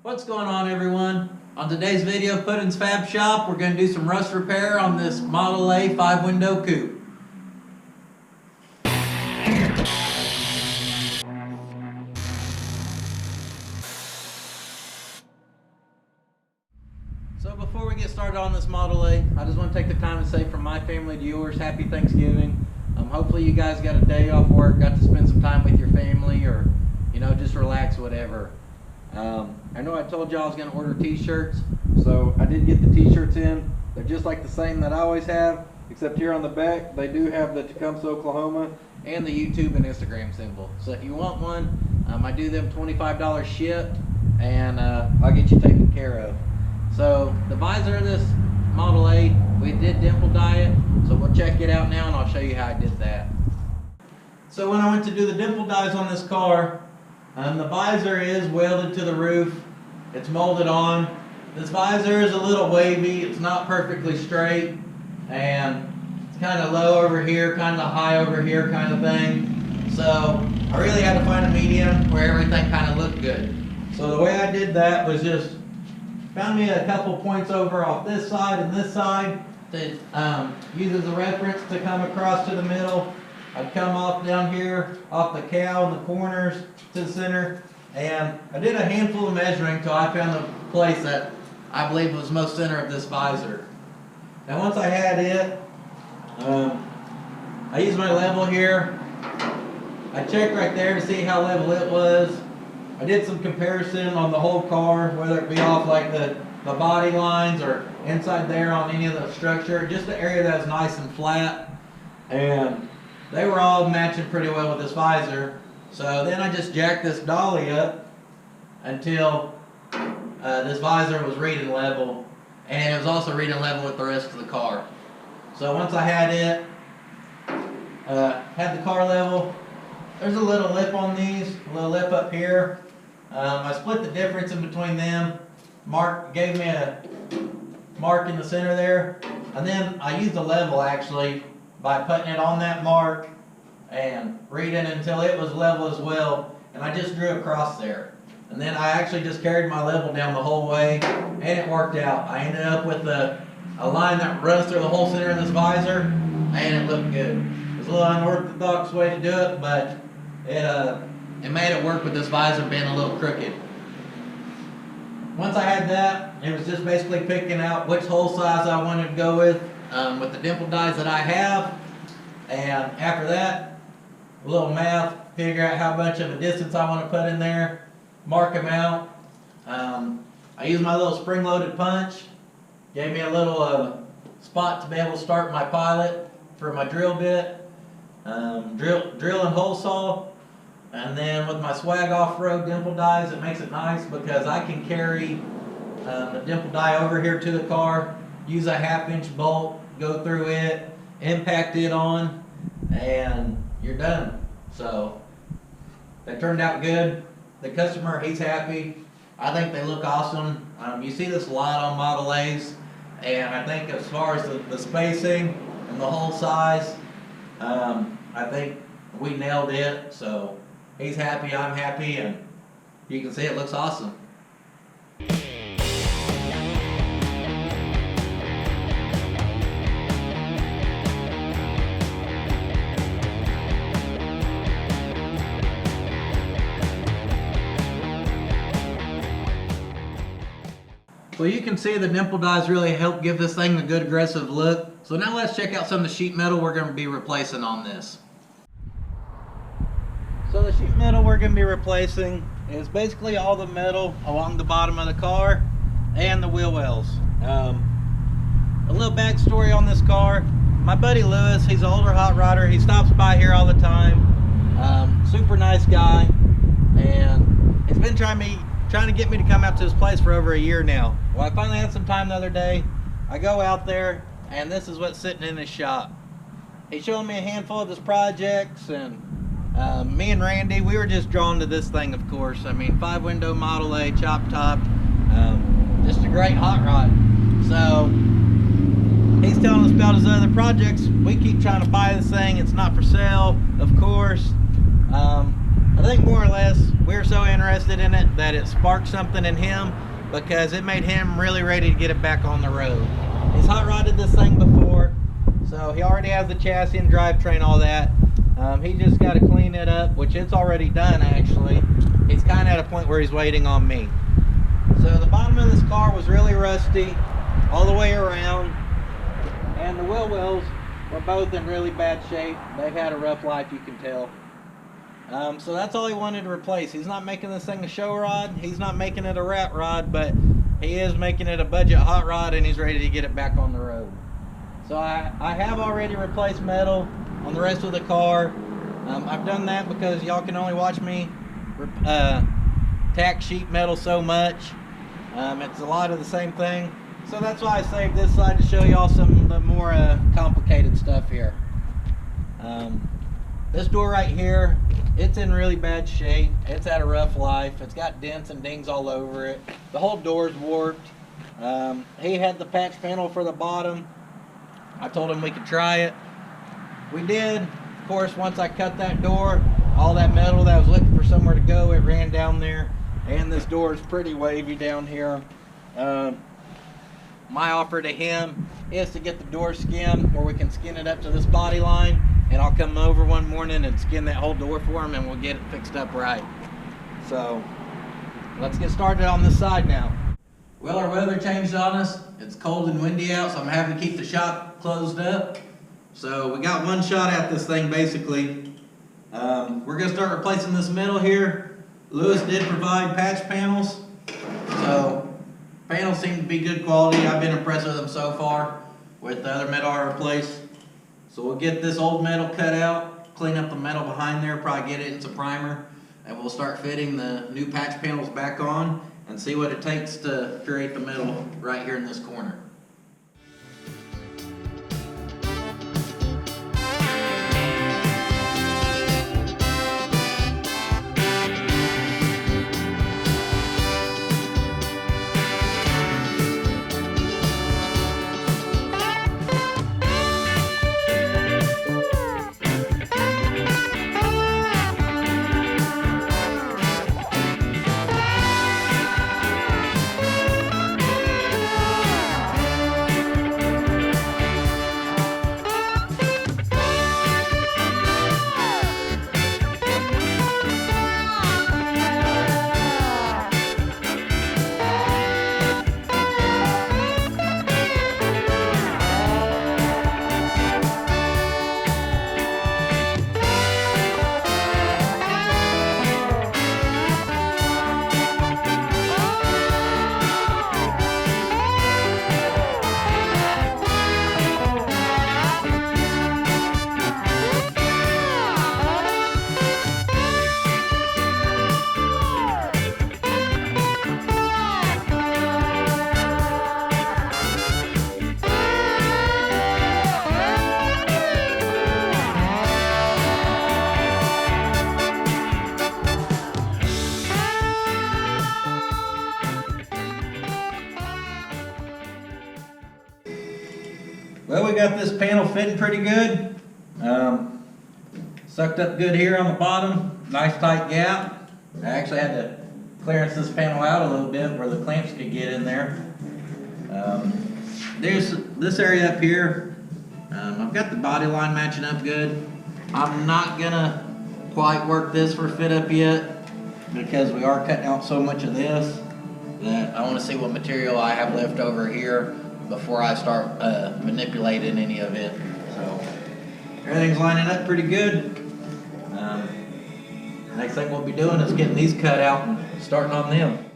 What's going on, everyone? On today's video, Puddin's Fab Shop, we're going to do some rust repair on this Model A 5-window coupe. So before we get started on this Model A, I just want to take the time to say from my family to yours, Happy Thanksgiving. Hopefully you guys got a day off work, got to spend some time with your family, or just relax, whatever. I know I told you I was going to order t-shirts, so I did get the t-shirts in. They're just like the same that I always have, except here on the back they do have the Tecumseh, Oklahoma and the YouTube and Instagram symbol. So if you want one, I do them $25 shipped, and I'll get you taken care of. So the visor of this Model A, we did Dimple dye it, so we'll check it out now and I'll show you how I did that. So when I went to do the Dimple dyes on this car, the visor is welded to the roof. It's molded on. This visor is a little wavy. It's not perfectly straight, and it's kind of low over here, kind of high over here kind of thing. So I really had to find a medium where everything kind of looked good. So the way I did that was just found me a couple points over off this side and this side to use as a reference to come across to the middle. I'd come off down here, off the cowl in the corners to the center, and I did a handful of measuring until I found the place that I believe was most center of this visor. Now once I had it, I used my level here. I checked right there to see how level it was. I did some comparison on the whole car, whether it be off like the body lines or inside there on any of the structure, just the area that was nice and flat, and they were all matching pretty well with this visor. So then I just jacked this dolly up until this visor was reading level, and it was also reading level with the rest of the car. So once I had it, had the car level, there's a little lip on these, a little lip up here. I split the difference in between them. Mark gave me a mark in the center there, and then I used the level actually by putting it on that mark and reading until it was level as well, and I just drew across there. And then I actually just carried my level down the whole way, and it worked out. I ended up with a line that runs through the whole center of this visor, and it looked good. It was a little unorthodox way to do it, but it made it work with this visor being a little crooked. Once I had that, it was just basically picking out which hole size I wanted to go with the Dimple dyes that I have, and after that, a little math, figure out how much of a distance I want to put in there, mark them out. I used my little spring-loaded punch, gave me a little spot to be able to start my pilot for my drill bit, drill and hole saw, and then with my swag off-road Dimple dyes, it makes it nice because I can carry the Dimple dye over here to the car, use a 1/2-inch bolt, go through it, impact it on, and you're done. So they turned out good. The customer, he's happy. I think they look awesome. You see this a lot on Model A's, and I think as far as the spacing and the hole size, I think we nailed it. So he's happy, I'm happy, and you can see it looks awesome. Well, you can see the Dimple dyes really help give this thing a good aggressive look. So now let's check out some of the sheet metal we're going to be replacing on this. So the sheet metal we're going to be replacing is basically all the metal along the bottom of the car and the wheel wells. A little backstory on this car. My buddy Lewis, he's an older hot rodder. He stops by here all the time. Super nice guy, and he's been trying to get me to come out to his place for over a year now. Well, I finally had some time the other day. I go out there, and this is what's sitting in his shop. He's showing me a handful of his projects, and me and Randy, we were just drawn to this thing, of course. I mean, 5-window Model A, chop top, just a great hot rod. So he's telling us about his other projects. We keep trying to buy this thing. It's not for sale, of course. I think more or less we're so interested in it that it sparked something in him, because it made him really ready to get it back on the road. He's hot rodded this thing before, so he already has the chassis and drivetrain, all that. He just got to clean it up, which it's already done actually. He's kind of at a point where he's waiting on me. So the bottom of this car was really rusty all the way around, and the wheel wells were both in really bad shape. They've had a rough life, you can tell. So that's all he wanted to replace. He's not making this thing a show rod, he's not making it a rat rod, but he is making it a budget hot rod, and he's ready to get it back on the road. So I have already replaced metal on the rest of the car. I've done that because y'all can only watch me tack sheet metal so much. It's a lot of the same thing. So that's why I saved this side to show y'all some of the more complicated stuff here. This door right here, it's in really bad shape. It's had a rough life. It's got dents and dings all over it. The whole door's warped. He had the patch panel for the bottom. I told him we could try it. We did. Of course, once I cut that door, all that metal that was looking for somewhere to go, it ran down there. And this door is pretty wavy down here. My offer to him is to get the door skinned, where we can skin it up to this body line, and I'll come over one morning and skin that whole door for him, and we'll get it fixed up right. So let's get started on this side now. Well, our weather changed on us. It's cold and windy out, so I'm having to keep the shop closed up. So we got one shot at this thing basically. We're gonna start replacing this metal here. Lewis did provide patch panels, so panels seem to be good quality. I've been impressed with them so far with the other metal I replaced. So we'll get this old metal cut out, clean up the metal behind there, probably get it in some primer, and we'll start fitting the new patch panels back on and see what it takes to create the metal right here in this corner. Well, we got this panel fitting pretty good. Sucked up good here on the bottom. Nice tight gap. I actually had to clearance this panel out a little bit where the clamps could get in there. There's this area up here. I've got the body line matching up good. I'm not gonna quite work this for fit up yet because we are cutting out so much of this that I want to see what material I have left over here before I start manipulating any of it. So everything's lining up pretty good. Next thing we'll be doing is getting these cut out and starting on them.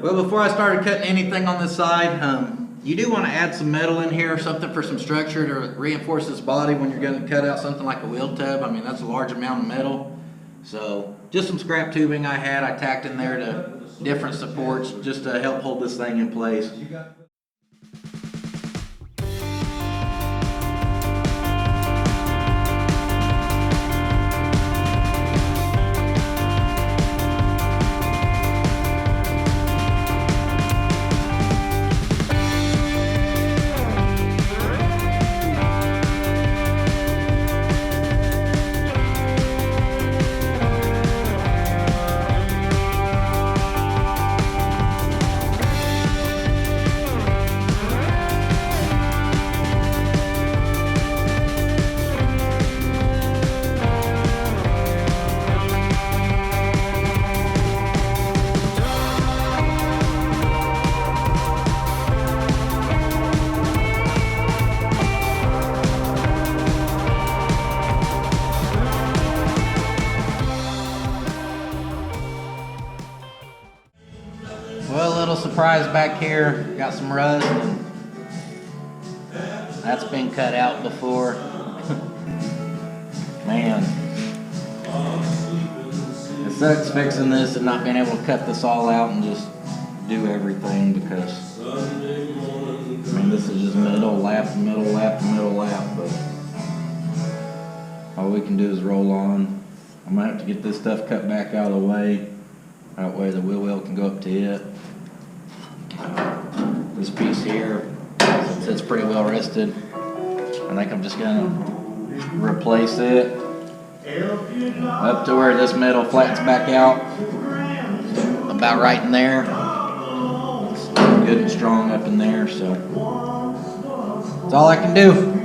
Well, before I started cutting anything on this side, you do want to add some metal in here, something for some structure to reinforce this body when you're going to cut out something like a wheel tub. I mean, that's a large amount of metal. So just some scrap tubing I tacked in there to different supports just to help hold this thing in place. little surprise back here. Got some rust. That's been cut out before. Man. It sucks fixing this and not being able to cut this all out and just do everything because, I mean, this is just middle lap, middle lap, middle lap, but all we can do is roll on. I'm gonna have to get this stuff cut back out of the way. That way the wheel well can go up to it. This piece here, since it's pretty well rested, I think I'm just gonna replace it up to where this metal flattens back out, about right in there. It's good and strong up in there, so that's all I can do.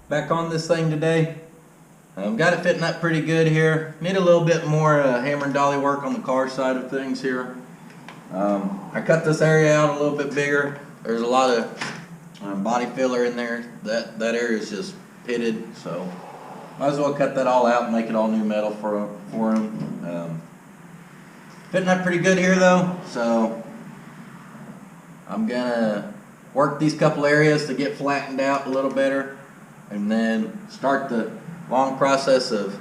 Back on this thing today. Got it fitting up pretty good here. Need a little bit more hammer and dolly work on the car side of things here. I cut this area out a little bit bigger. There's a lot of body filler in there. That area is just pitted, so might as well cut that all out and make it all new metal for him. Fitting up pretty good here though, so I'm gonna work these couple areas to get flattened out a little better, and then start the long process of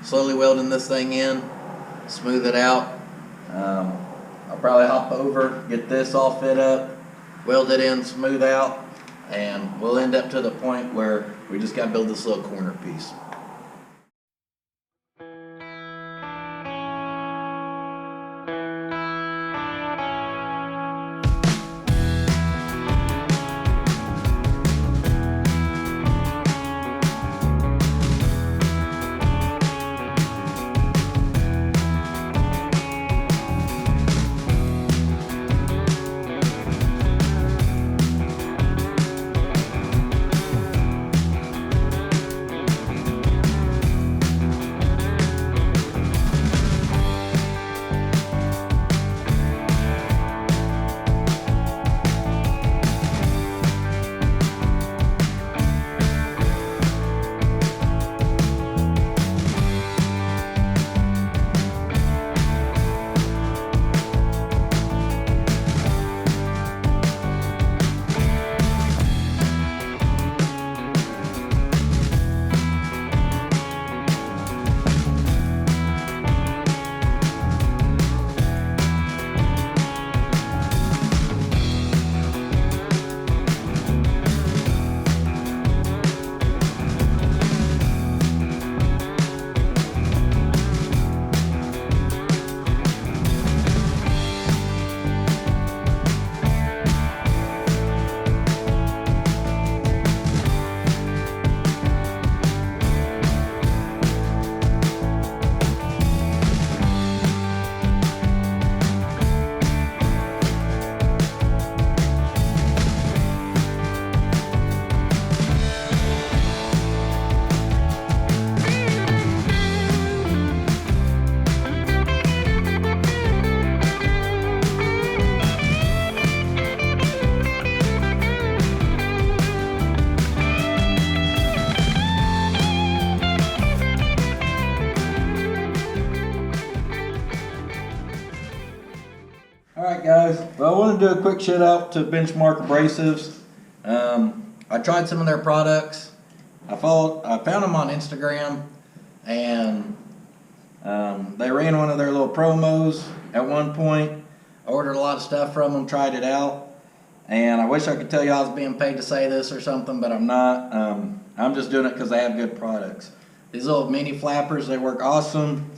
slowly welding this thing in, smooth it out. I'll probably hop over, get this all fit up, weld it in, smooth out, and we'll end up to the point where we just got to build this little corner piece. I want to do a quick shout out to Benchmark Abrasives. I tried some of their products. I found them on Instagram, and they ran one of their little promos at one point. I ordered a lot of stuff from them, tried it out, and I wish I could tell you I was being paid to say this or something, but I'm not. I'm just doing it because they have good products. These little mini flappers, they work awesome.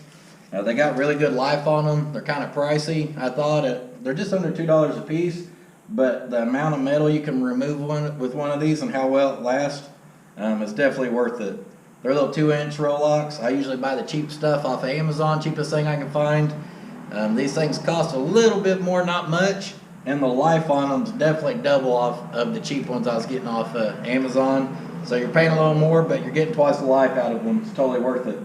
They got really good life on them. They're kind of pricey. I thought they're just under $2 a piece, but the amount of metal you can remove with one of these and how well it lasts is definitely worth it. They're little 2-inch Rolox. I usually buy the cheap stuff off of Amazon, cheapest thing I can find. These things cost a little bit more, not much, and the life on them is definitely double off of the cheap ones I was getting off Amazon. So you're paying a little more, but you're getting twice the life out of them. It's totally worth it.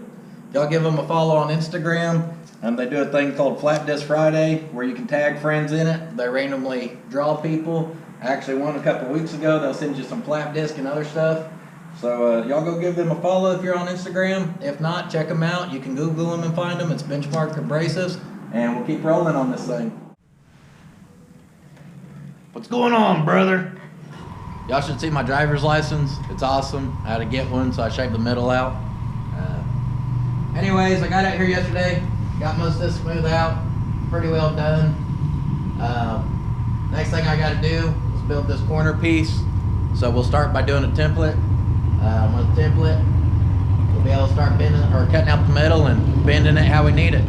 Y'all give them a follow on Instagram. They do a thing called Flat Disc Friday where you can tag friends in it. They randomly draw people. I actually won a couple weeks ago. They'll send you some flat disc and other stuff. So y'all go give them a follow if you're on Instagram. If not, check them out. You can Google them and find them. It's Benchmark Abrasives, and we'll keep rolling on this thing. What's going on, brother? Y'all should see my driver's license. It's awesome. I had to get one, so I shaved the middle out. Anyways, I got out here yesterday. Got most of this smoothed out. Pretty well done. Next thing I got to do is build this corner piece. So we'll start by doing a template. With the template, we'll be able to start bending or cutting out the metal and bending it how we need it.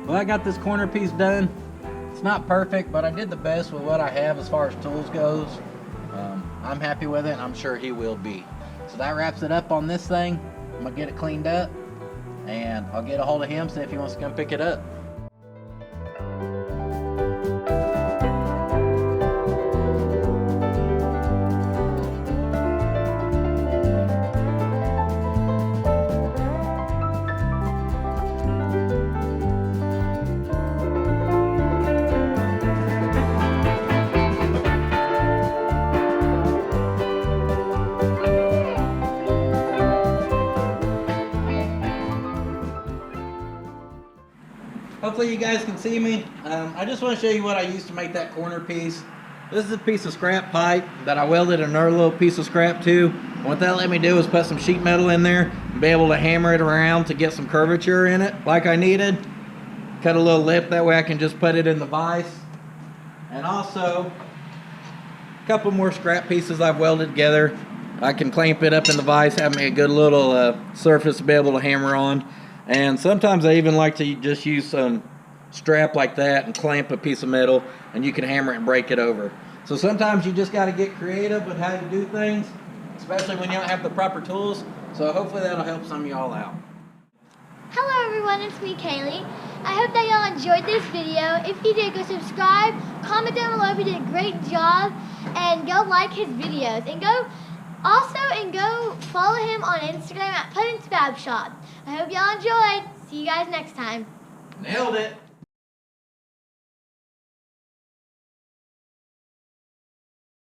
Well, I got this corner piece done. It's not perfect, but I did the best with what I have as far as tools goes. I'm happy with it, and I'm sure he will be. So that wraps it up on this thing. I'm gonna get it cleaned up, and I'll get a hold of him, see if he wants to come pick it up. Hopefully you guys can see me. I just want to show you what I used to make that corner piece. This is a piece of scrap pipe that I welded another little piece of scrap to. And what that let me do was put some sheet metal in there and be able to hammer it around to get some curvature in it like I needed. Cut a little lip, that way I can just put it in the vise. And also, a couple more scrap pieces I've welded together. I can clamp it up in the vise, have me a good little surface to be able to hammer on. And sometimes I even like to just use some strap like that and clamp a piece of metal, and you can hammer it and break it over. So sometimes you just got to get creative with how you do things, especially when you don't have the proper tools. So hopefully that'll help some of y'all out. Hello everyone, it's me Kaylee. I hope that y'all enjoyed this video. If you did, go subscribe, comment down below if you did a great job, and go like his videos. And go follow him on Instagram at Puddin's Fab Shop. I hope y'all enjoyed. See you guys next time. Nailed it.